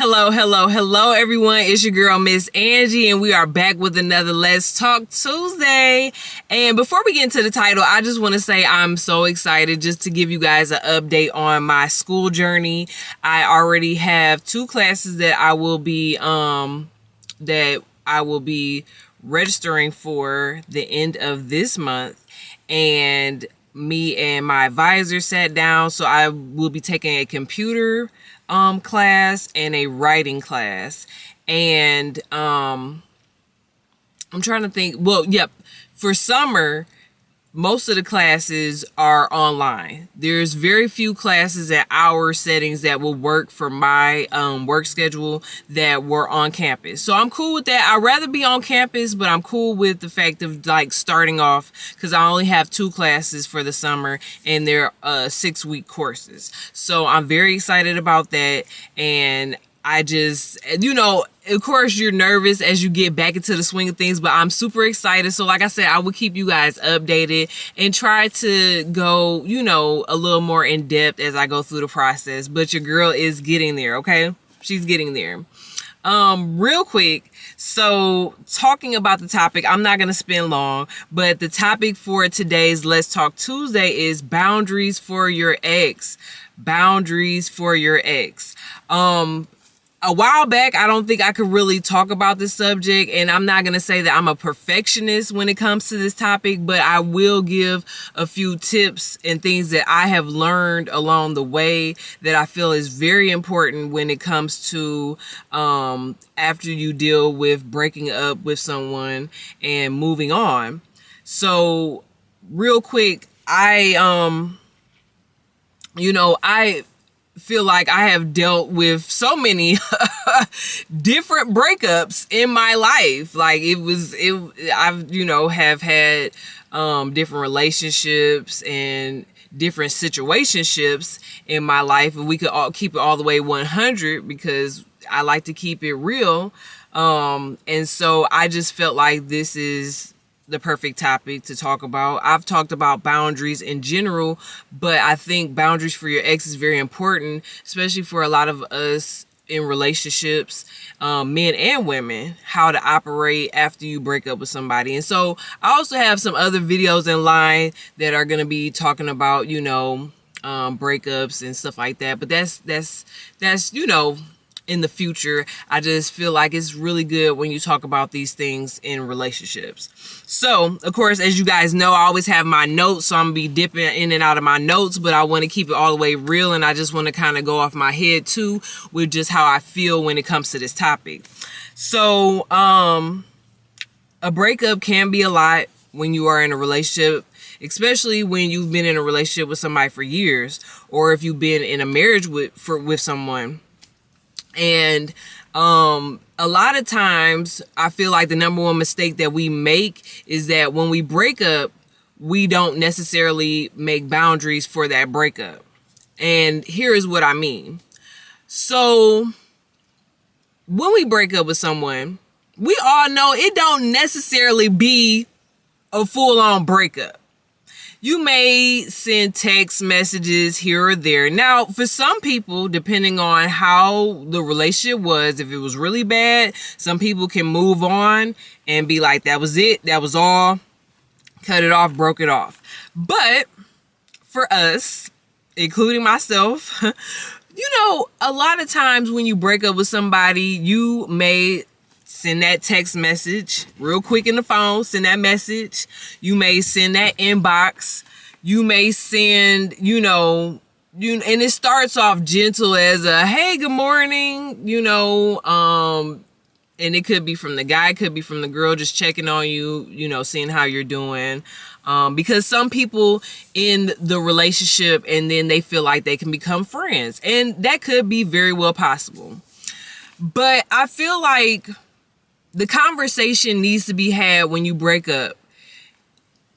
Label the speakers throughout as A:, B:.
A: Hello, everyone. It's your girl, Miss Angie, and we are back with another Let's Talk Tuesday. And before we get into the title, I just want to say I'm so excited just to give you guys an update on my school journey. I already have 2 classes that I will be registering for the end of this month, and me and my advisor sat down, so I will be taking a computer class and a writing class. And I'm trying to think. Well, yep, for summer most of the classes are online. There's very few classes at our settings that will work for my work schedule that were on campus. So I'm cool with that. I'd rather be on campus, but I'm cool with the fact of like starting off, because I only have 2 classes for the summer and they're 6-week courses. So I'm very excited about that. And I just, of course you're nervous as you get back into the swing of things, but I'm super excited. So like I said, I will keep you guys updated and try to go, a little more in depth as I go through the process. But your girl is getting there, okay? She's getting there. Real quick, so talking about the topic, I'm not going to spend long, but the topic for today's Let's Talk Tuesday is boundaries for your ex. Boundaries for your ex. A while back, I don't think I could really talk about this subject, and I'm not going to say that I'm a perfectionist when it comes to this topic, but I will give a few tips and things that I have learned along the way that I feel is very important when it comes to after you deal with breaking up with someone and moving on. So real quick, I feel like I have dealt with so many different breakups in my life. Like I've have had different relationships and different situationships in my life, and we could all keep it all the way 100 because I like to keep it real. And so I just felt like this is the perfect topic to talk about. I've talked about boundaries in general, but I think boundaries for your ex is very important, especially for a lot of us in relationships, men and women, how to operate after you break up with somebody. And so I also have some other videos in line that are going to be talking about, breakups and stuff like that. But that's in the future. I just feel like it's really good when you talk about these things in relationships. So, of course, as you guys know, I always have my notes, so I'm gonna be dipping in and out of my notes, but I want to keep it all the way real, and I just want to kind of go off my head too with just how I feel when it comes to this topic. So, a breakup can be a lot when you are in a relationship, especially when you've been in a relationship with somebody for years, or if you've been in a marriage with someone. And a lot of times I feel like the number one mistake that we make is that when we break up, we don't necessarily make boundaries for that breakup. And here is what I mean. So when we break up with someone, we all know it don't necessarily be a full-on breakup. You may send text messages here or there. Now, for some people, depending on how the relationship was, if it was really bad, some people can move on and be like, that was it, that was all, cut it off, broke it off. But for us, including myself, a lot of times when you break up with somebody, you may send that text message real quick in the phone, send that message. You may send that inbox. You may send, and it starts off gentle as a, hey, good morning, and it could be from the guy, could be from the girl, just checking on you, seeing how you're doing. Because some people in the relationship, and then they feel like they can become friends, and that could be very well possible. But I feel like the conversation needs to be had when you break up,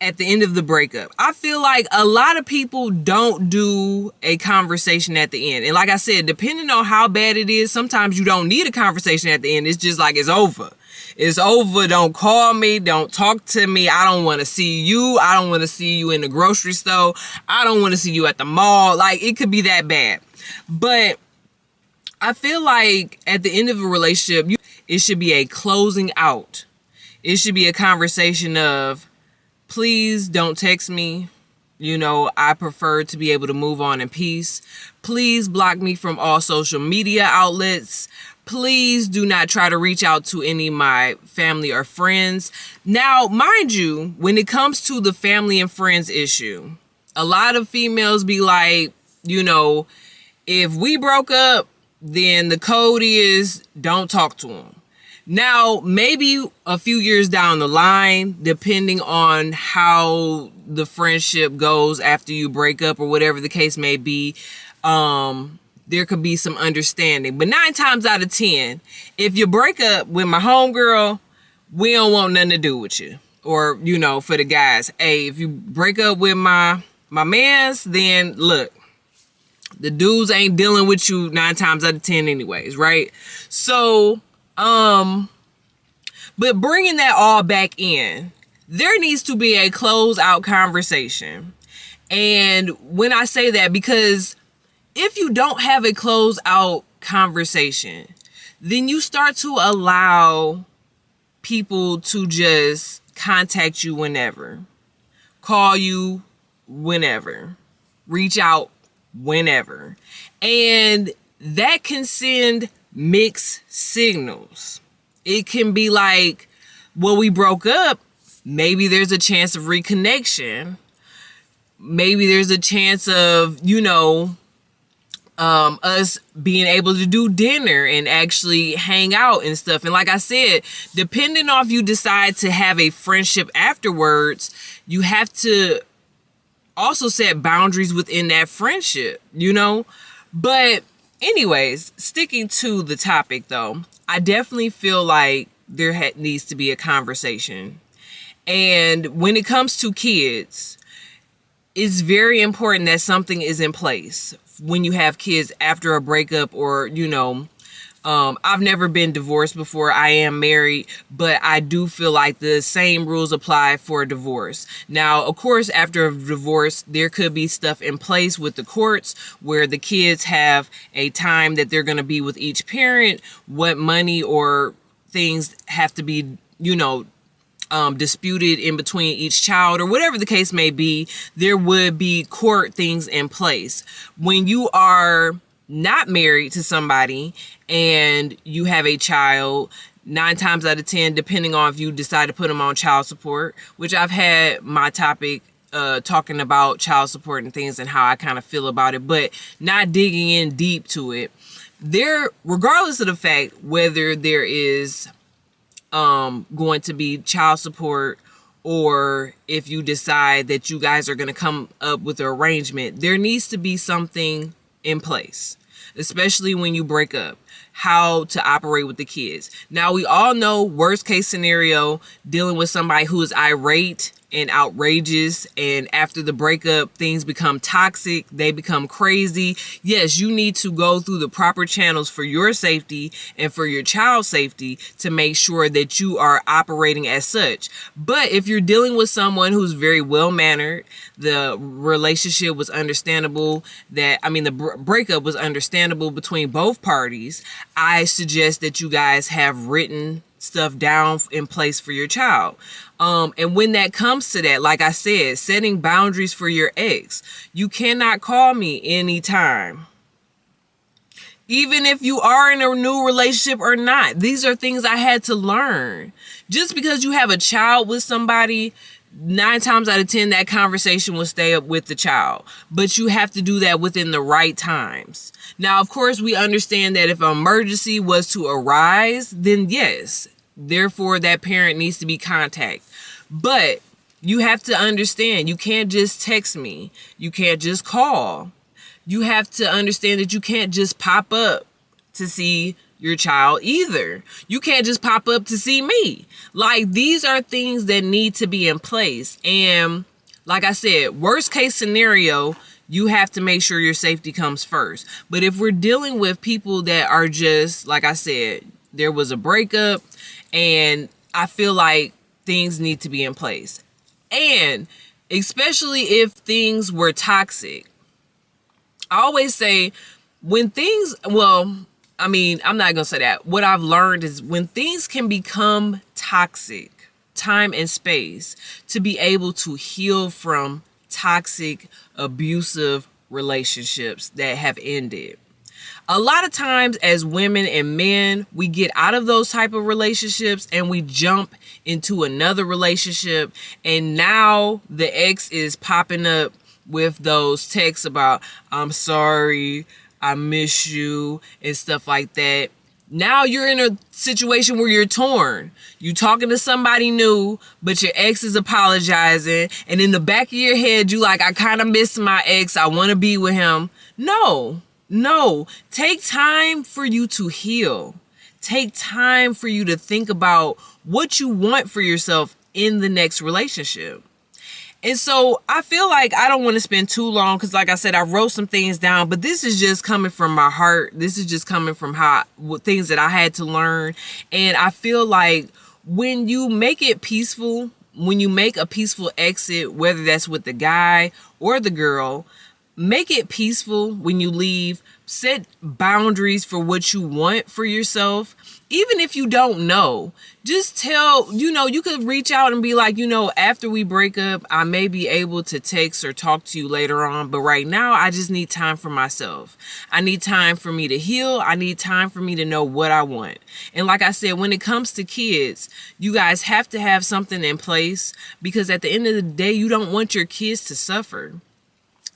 A: at the end of the breakup. I feel like a lot of people don't do a conversation at the end. And like I said, depending on how bad it is, sometimes you don't need a conversation at the end. It's just like, it's over. It's over. Don't call me. Don't talk to me. I don't want to see you. I don't want to see you in the grocery store. I don't want to see you at the mall. Like, it could be that bad. But I feel like at the end of a relationship, it should be a closing out. It should be a conversation of, please don't text me. I prefer to be able to move on in peace. Please block me from all social media outlets. Please do not try to reach out to any of my family or friends. Now, mind you, when it comes to the family and friends issue, a lot of females be like, if we broke up, then the code is don't talk to him. Now, maybe a few years down the line, depending on how the friendship goes after you break up or whatever the case may be, there could be some understanding. But 9 times out of 10, if you break up with my homegirl, we don't want nothing to do with you. Or, for the guys, hey, if you break up with my mans, then look, the dudes ain't dealing with you 9 times out of 10 anyways, right? So, but bringing that all back in, there needs to be a close-out conversation. And when I say that, because if you don't have a close-out conversation, then you start to allow people to just contact you whenever, call you whenever, reach out whenever. And that can send mixed signals. It can be like, well, we broke up. Maybe there's a chance of reconnection. Maybe there's a chance of, us being able to do dinner and actually hang out and stuff. And like I said, depending on if you decide to have a friendship afterwards, you have to also set boundaries within that friendship, But anyways, sticking to the topic though, I definitely feel like there needs to be a conversation. And when it comes to kids, it's very important that something is in place when you have kids after a breakup or, I've never been divorced before. I am married, but I do feel like the same rules apply for a divorce. Now, of course, after a divorce, there could be stuff in place with the courts where the kids have a time that they're going to be with each parent, what money or things have to be, disputed in between each child or whatever the case may be. There would be court things in place. When you are not married to somebody and you have a child, 9 times out of 10, depending on if you decide to put them on child support, which I've had my topic talking about child support and things and how I kind of feel about it, but not digging in deep to it. Regardless of the fact whether there is going to be child support or if you decide that you guys are going to come up with an arrangement, there needs to be something in place, especially when you break up, how to operate with the kids. Now, we all know worst case scenario, dealing with somebody who is irate and outrageous, and after the breakup, things become toxic, they become crazy. Yes, you need to go through the proper channels for your safety and for your child's safety to make sure that you are operating as such. But if you're dealing with someone who's very well-mannered, the relationship was understandable, the breakup was understandable between both parties, I suggest that you guys have written stuff down in place for your child. And when that comes to that, like I said, setting boundaries for your ex, you cannot call me anytime. Even if you are in a new relationship or not, these are things I had to learn. Just because you have a child with somebody, 9 times out of 10, that conversation will stay up with the child. But you have to do that within the right times. Now, of course, we understand that if an emergency was to arise, then yes, therefore that parent needs to be contacted. But you have to understand, you can't just text me. You can't just call. You have to understand that you can't just pop up to see your child either. You can't just pop up to see me. Like, these are things that need to be in place. And like I said, worst case scenario, you have to make sure your safety comes first. But if we're dealing with people that are just, like I said, there was a breakup and I feel like things need to be in place. And especially if things were toxic. I always say when things, I mean, I'm not gonna say that. What I've learned is when things can become toxic, time and space to be able to heal from toxic, abusive relationships that have ended. A lot of times as women and men, we get out of those type of relationships and we jump into another relationship, and now the ex is popping up with those texts about, I'm sorry, I miss you, and stuff like that. Now you're in a situation where you're torn. You talking to somebody new, but your ex is apologizing, and in the back of your head, you like, I kind of miss my ex. I want to be with him. No, take time for you to heal. Take time for you to think about what you want for yourself in the next relationship. And so I feel like I don't want to spend too long because, like I said, I wrote some things down, but this is just coming from my heart. This is just coming from things that I had to learn. And I feel like when you make it peaceful, when you make a peaceful exit, whether that's with the guy or the girl, make it peaceful when you leave. Set boundaries for what you want for yourself. Even if you don't know, just tell, you could reach out and be like, after we break up, I may be able to text or talk to you later on. But right now, I just need time for myself. I need time for me to heal. I need time for me to know what I want. And like I said, when it comes to kids, you guys have to have something in place, because at the end of the day, you don't want your kids to suffer.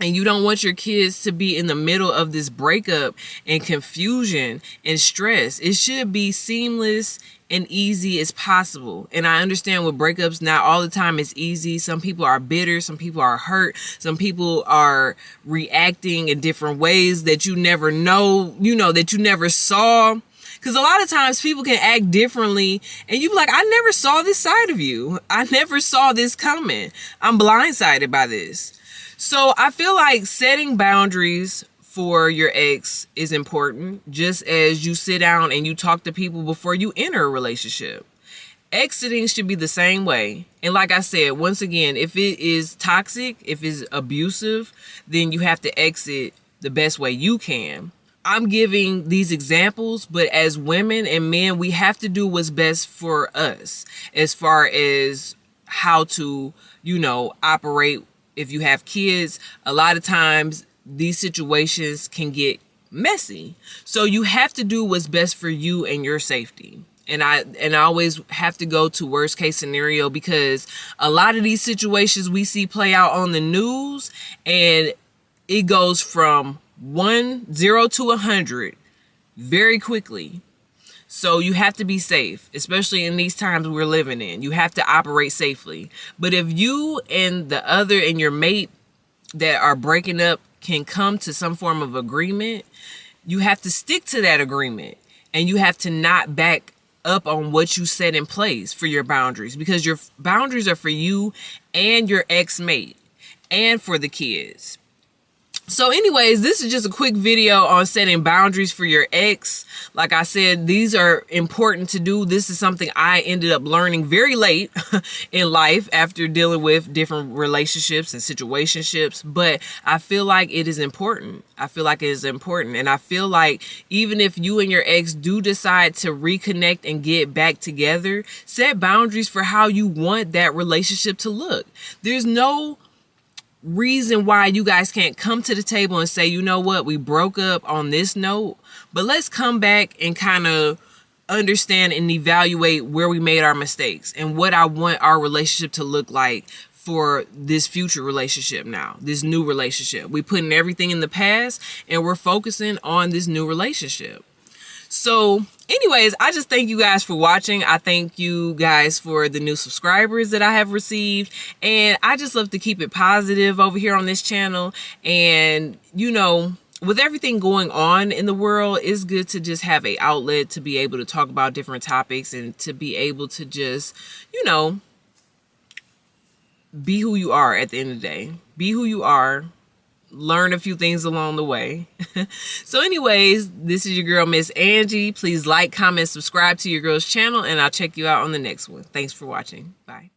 A: And you don't want your kids to be in the middle of this breakup and confusion and stress. It should be seamless and easy as possible. And I understand with breakups, not all the time it's easy. Some people are bitter. Some people are hurt. Some people are reacting in different ways that you never know, that you never saw. Because a lot of times people can act differently and you be like, I never saw this side of you. I never saw this coming. I'm blindsided by this. So I feel like setting boundaries for your ex is important, just as you sit down and you talk to people before you enter a relationship. Exiting should be the same way. And like I said, once again, if it is toxic, if it's abusive, then you have to exit the best way you can. I'm giving these examples, but as women and men, we have to do what's best for us as far as how to, operate. If you have kids, a lot of times these situations can get messy. So you have to do what's best for you and your safety. And I always have to go to worst case scenario, because a lot of these situations we see play out on the news, and it goes from 0 to 100 very quickly. So you have to be safe, especially in these times we're living in. You have to operate safely. But if you and the other and your mate that are breaking up can come to some form of agreement, you have to stick to that agreement, and you have to not back up on what you set in place for your boundaries, because your boundaries are for you and your ex-mate and for the kids. So anyways, this is just a quick video on setting boundaries for your ex. Like I said, these are important to do. This is something I ended up learning very late in life after dealing with different relationships and situationships. But I feel like it is important. And I feel like even if you and your ex do decide to reconnect and get back together, set boundaries for how you want that relationship to look. There's no reason why you guys can't come to the table and say, we broke up on this note, but let's come back and kind of understand and evaluate where we made our mistakes and what I want our relationship to look like for this future relationship now, this new relationship. We're putting everything in the past and we're focusing on this new relationship. So anyways, I just thank you guys for watching. I thank you guys for the new subscribers that I have received. And I just love to keep it positive over here on this channel. And, with everything going on in the world, it's good to just have an outlet to be able to talk about different topics and to be able to just, be who you are at the end of the day. Be who you are. Learn a few things along the way. So anyways, this is your girl, Miss Angie. Please like, comment, subscribe to your girl's channel, and I'll check you out on the next one. Thanks for watching. Bye.